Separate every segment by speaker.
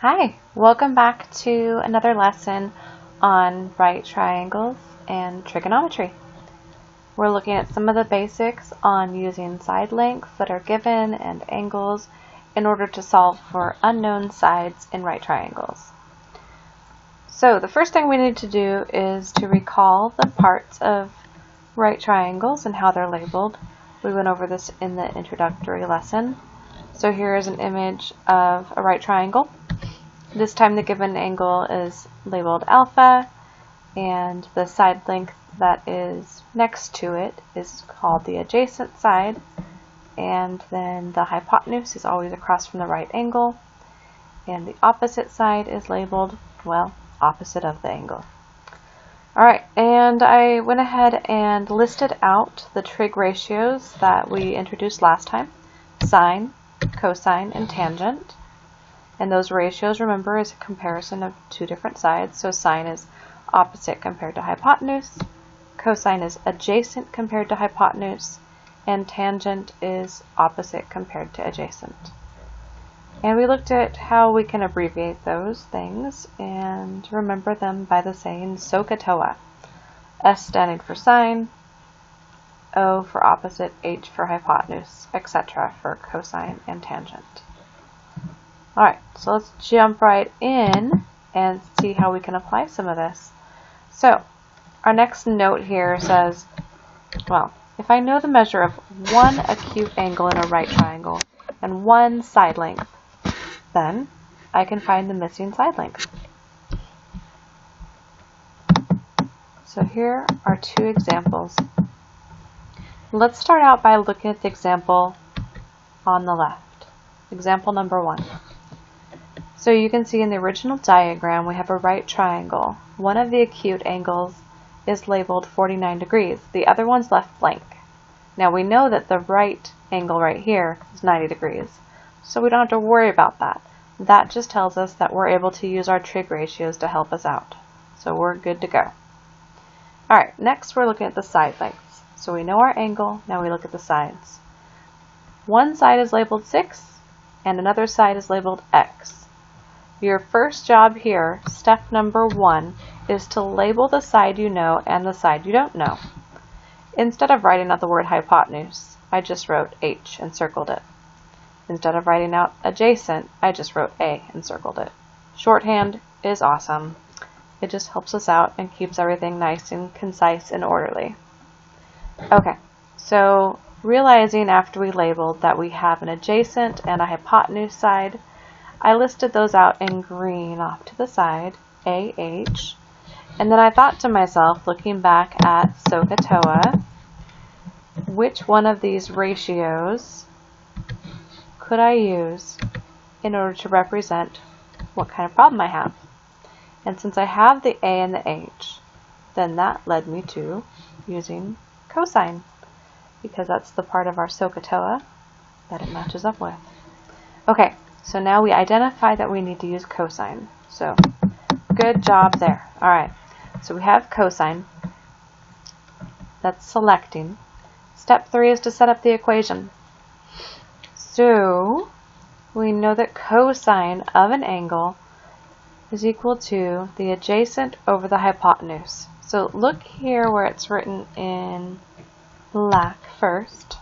Speaker 1: Hi, welcome back to another lesson on right triangles and trigonometry. We're looking at some of the basics on using side lengths that are given and angles in order to solve for unknown sides in right triangles. So the first thing we need to do is to recall the parts of right triangles and how they're labeled. We went over this in the introductory lesson. So here is an image of a right triangle. This time the given angle is labeled alpha, and the side length that is next to it is called the adjacent side, and then the hypotenuse is always across from the right angle, and the opposite side is labeled, well, opposite of the angle. Alright, and I went ahead and listed out the trig ratios that we introduced last time: sine, cosine, and tangent. And those ratios, remember, is a comparison of two different sides. So sine is opposite compared to hypotenuse, cosine is adjacent compared to hypotenuse, and tangent is opposite compared to adjacent. And we looked at how we can abbreviate those things and remember them by the saying SOHCAHTOA. S standing for sine, O for opposite, H for hypotenuse, etc. for cosine and tangent. Alright, so let's jump right in and see how we can apply some of this. So, our next note here says, well, if I know the measure of one acute angle in a right triangle and one side length, then I can find the missing side length. So here are two examples. Let's start out by looking at the example on the left. Example number 1. So you can see in the original diagram we have a right triangle. One of the acute angles is labeled 49 degrees. The other one's left blank. Now we know that the right angle right here is 90 degrees, so we don't have to worry about that. That just tells us that we're able to use our trig ratios to help us out. So we're good to go. Alright, next we're looking at the side lengths. So we know our angle, now we look at the sides. One side is labeled 6 and another side is labeled x. Your first job here, step number 1, is to label the side you know and the side you don't know. Instead of writing out the word hypotenuse, I just wrote H and circled it. Instead of writing out adjacent, I just wrote A and circled it. Shorthand is awesome. It just helps us out and keeps everything nice and concise and orderly. Okay, so realizing after we labeled that we have an adjacent and a hypotenuse side, I listed those out in green off to the side, AH, and then I thought to myself, looking back at SOHCAHTOA, which one of these ratios could I use in order to represent what kind of problem I have? And since I have the A and the H, then that led me to using cosine, because that's the part of our SOHCAHTOA that it matches up with. Okay. So now we identify that we need to use cosine. So good job there. Alright, so we have cosine. That's selecting. Step 3 is to set up the equation. So we know that cosine of an angle is equal to the adjacent over the hypotenuse. So look here where it's written in black first.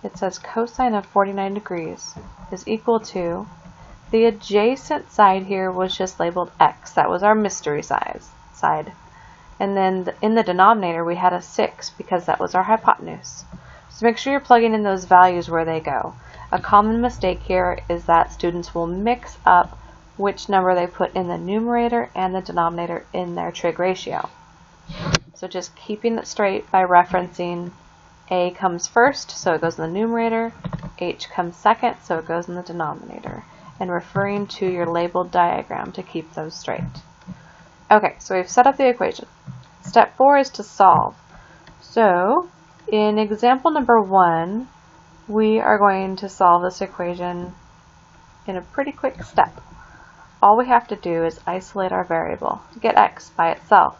Speaker 1: It says cosine of 49 degrees is equal to, the adjacent side here was just labeled x. That was our mystery side. And then in the denominator we had a 6 because that was our hypotenuse. So make sure you're plugging in those values where they go. A common mistake here is that students will mix up which number they put in the numerator and the denominator in their trig ratio. So just keeping it straight by referencing A comes first, so it goes in the numerator, H comes second, so it goes in the denominator, and referring to your labeled diagram to keep those straight. Okay, so we've set up the equation. Step 4 is to solve. So, in example number 1, we are going to solve this equation in a pretty quick step. All we have to do is isolate our variable, get x by itself.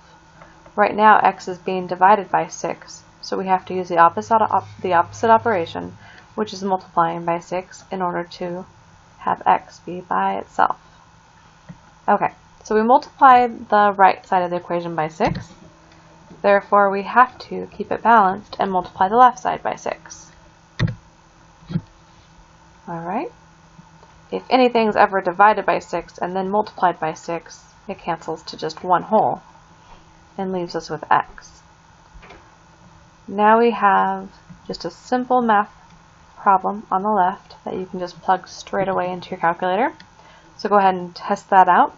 Speaker 1: Right now, x is being divided by 6. So we have to use the opposite operation, which is multiplying by 6, in order to have x be by itself. Okay, so we multiplied the right side of the equation by 6. Therefore, we have to keep it balanced and multiply the left side by 6. Alright. If anything's ever divided by 6 and then multiplied by 6, it cancels to just one whole and leaves us with x. Now we have just a simple math problem on the left that you can just plug straight away into your calculator. So go ahead and test that out.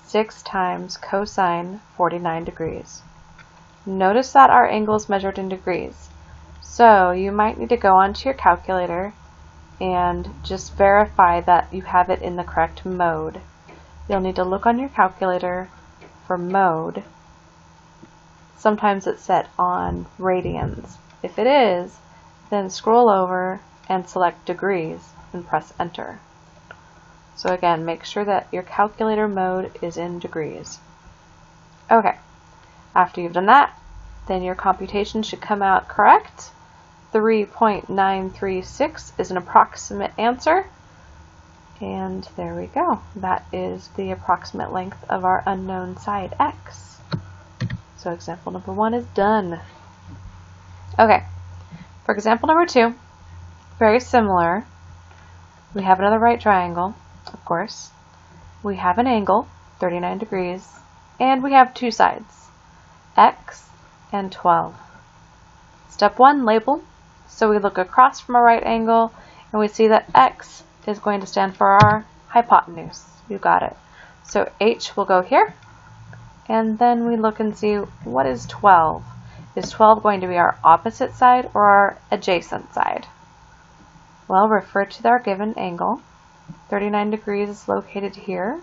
Speaker 1: 6 times cosine 49 degrees. Notice that our angle is measured in degrees. So you might need to go onto your calculator and just verify that you have it in the correct mode. You'll need to look on your calculator for mode. Sometimes it's set on radians. If it is, then scroll over and select degrees and press enter. So again, make sure that your calculator mode is in degrees. Okay, after you've done that, then your computation should come out correct. 3.936 is an approximate answer. And there we go. That is the approximate length of our unknown side x. So example number 1 is done. Okay, for example number 2, very similar. We have another right triangle, of course. We have an angle, 39 degrees, and we have two sides, x and 12. Step 1, label. So we look across from a right angle, and we see that x is going to stand for our hypotenuse. You got it. So h will go here, and then we look and see, what is 12? Is 12 going to be our opposite side or our adjacent side? Well, refer to our given angle. 39 degrees is located here.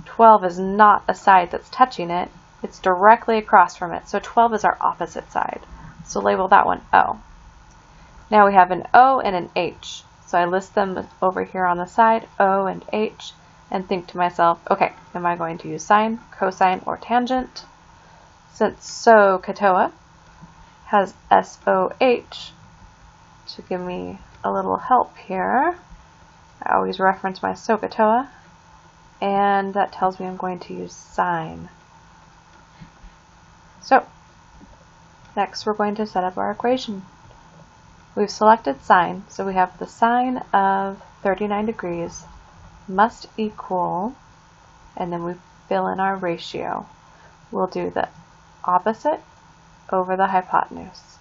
Speaker 1: 12 is not a side that's touching it. It's directly across from it. So 12 is our opposite side. So label that one O. Now we have an O and an H. So I list them over here on the side, O and H, and think to myself, okay, am I going to use sine, cosine, or tangent? Since SOHCAHTOA has SOH to give me a little help here, I always reference my SOHCAHTOA, and that tells me I'm going to use sine. So, next we're going to set up our equation. We've selected sine, so we have the sine of 39 degrees must equal, and then we fill in our ratio. We'll do the opposite over the hypotenuse.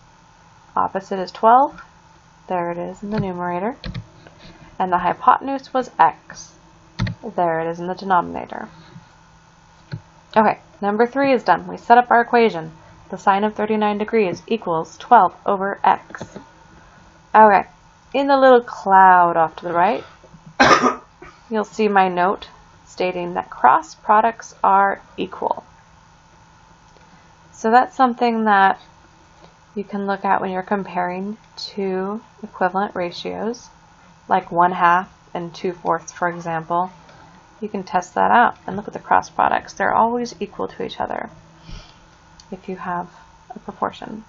Speaker 1: Opposite is 12, there it is in the numerator, and the hypotenuse was x. There it is in the denominator. Okay, number 3 is done. We set up our equation. The sine of 39 degrees equals 12 over x. Okay, in the little cloud off to the right, you'll see my note stating that cross products are equal. So that's something that you can look at when you're comparing two equivalent ratios, like 1/2 and 2/4, for example. You can test that out and look at the cross products. They're always equal to each other if you have a proportion.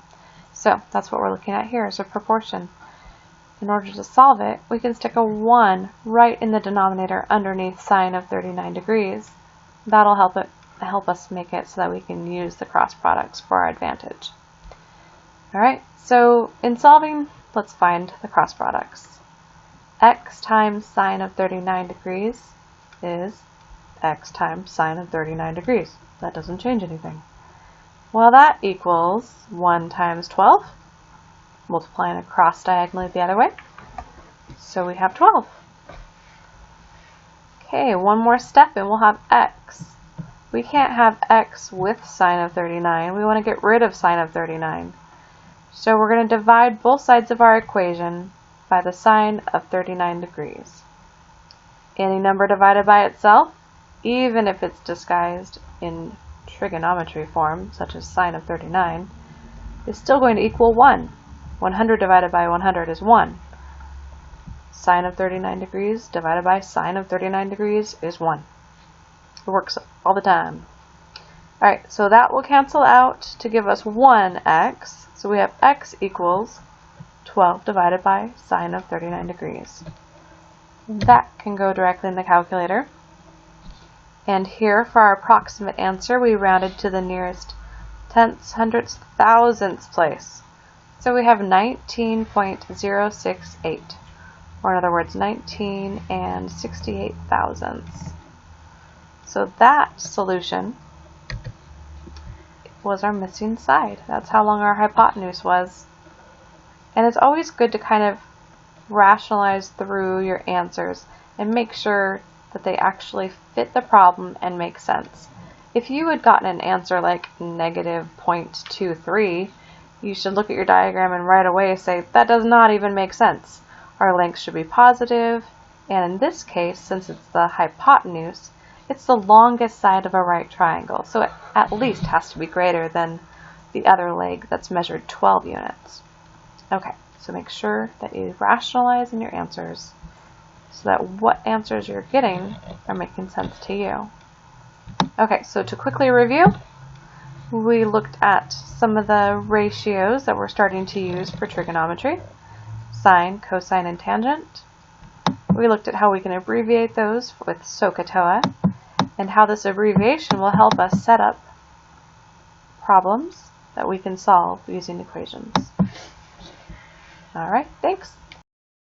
Speaker 1: So that's what we're looking at here, is a proportion. In order to solve it, we can stick a 1 right in the denominator underneath sine of 39 degrees. That'll help us make it so that we can use the cross products for our advantage. Alright, so in solving, let's find the cross products. X times sine of 39 degrees is x times sine of 39 degrees. That doesn't change anything. Well, that equals 1 times 12. Multiplying across diagonally the other way. So we have 12. Okay, one more step and we'll have x. We can't have x with sine of 39. We want to get rid of sine of 39. So we're going to divide both sides of our equation by the sine of 39 degrees. Any number divided by itself, even if it's disguised in trigonometry form, such as sine of 39, is still going to equal 1. 100 divided by 100 is 1. Sine of 39 degrees divided by sine of 39 degrees is 1. It works all the time. Alright, so that will cancel out to give us 1x. So we have x equals 12 divided by sine of 39 degrees. That can go directly in the calculator. And here for our approximate answer, we rounded to the nearest tenths, hundredths, thousandths place. So we have 19.068, or in other words, 19 and 68 thousandths. So that solution was our missing side. That's how long our hypotenuse was. And it's always good to kind of rationalize through your answers and make sure that they actually fit the problem and make sense. If you had gotten an answer like negative 0.23, you should look at your diagram and right away say, that does not even make sense. Our length should be positive, and in this case, since it's the hypotenuse, it's the longest side of a right triangle, so it at least has to be greater than the other leg that's measured 12 units. Okay, so make sure that you rationalize in your answers so that what answers you're getting are making sense to you. Okay, so to quickly review, we looked at some of the ratios that we're starting to use for trigonometry: sine, cosine, and tangent. We looked at how we can abbreviate those with SOHCAHTOA, and how this abbreviation will help us set up problems that we can solve using equations. All right, thanks.